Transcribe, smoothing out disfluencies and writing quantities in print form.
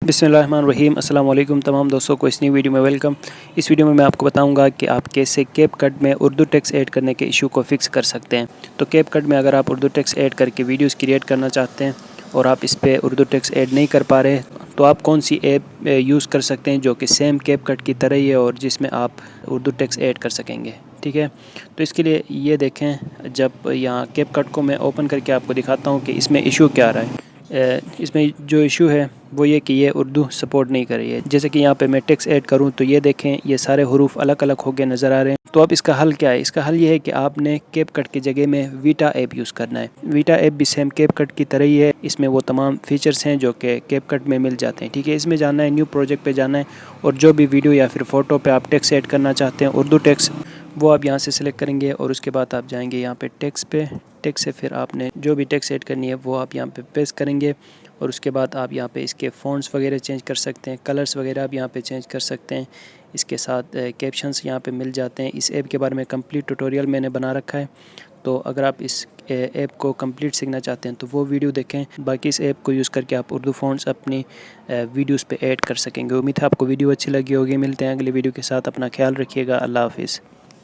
बिस्मिल्लाहिर्रहमानिर्रहीम। अस्सलाम वालेकुम तमाम दोस्तों को इस नई वीडियो में वेलकम। इस वीडियो में मैं आपको बताऊंगा कि आप कैसे कैपकट में उर्दू टेक्स्ट ऐड करने के इशू को फिक्स कर सकते हैं। तो कैपकट में अगर आप उर्दू टेक्स्ट ऐड करके वीडियोस क्रिएट करना चाहते हैं और आप इस पे उर्दू टेक्स्ट ऐड नहीं कर पा रहे, तो आप कौन सी ऐप यूज़ कर सकते हैं जो कि सेम कैपकट की तरह ही है और जिसमें आप उर्दू टेक्स्ट ऐड कर सकेंगे। ठीक है, तो इसके लिए ये देखें, जब यहाँ कैपकट को मैं ओपन करके आपको दिखाता हूँ कि इसमें इशू क्या आ रहा है। इसमें जो इशू है वो ये कि ये उर्दू सपोर्ट नहीं कर रही है। जैसे कि यहाँ पे मैं टेक्स्ट ऐड करूँ तो ये देखें, ये सारे हरूफ अलग अलग होकर नज़र आ रहे हैं। तो अब इसका हल क्या है? इसका हल ये है कि आपने कैपकट की जगह में वीटा ऐप यूज़ करना है। वीटा ऐप भी सेम कैपकट की तरह ही है, इसमें वो तमाम फीचर्स हैं जो कि कैपकट में मिल जाते हैं। ठीक है, इसमें जाना है, न्यू प्रोजेक्ट पे जाना है और जो भी वीडियो या फिर फ़ोटो पे आप टेक्स्ट ऐड करना चाहते हैं उर्दू टेक्स्ट, वो आप यहाँ से सिलेक्ट करेंगे और उसके बाद आप जाएंगे यहाँ पे टेक्स्ट पे। टेक्स्ट से फिर आपने जो भी टेक्स्ट ऐड करनी है वो आप यहाँ पे पेस्ट करेंगे और उसके बाद आप यहाँ पे इसके फ़ॉन्ट्स वगैरह चेंज कर सकते हैं, कलर्स वगैरह आप यहाँ पे चेंज कर सकते हैं। इसके साथ कैप्शंस यहाँ पे मिल जाते हैं। इस ऐप के बारे में कंप्लीट ट्यूटोरियल मैंने बना रखा है, तो अगर आप इस ऐप को कंप्लीट सीखना चाहते हैं तो वो वीडियो देखें। बाकी इस ऐप को यूज़ करके आप उर्दू फ़ॉन्ट्स अपनी वीडियोस पे ऐड कर सकेंगे। उम्मीद है आपको वीडियो अच्छी लगी होगी। मिलते हैं अगली वीडियो के साथ। अपना ख्याल रखिएगा। अल्लाह हाफिज़।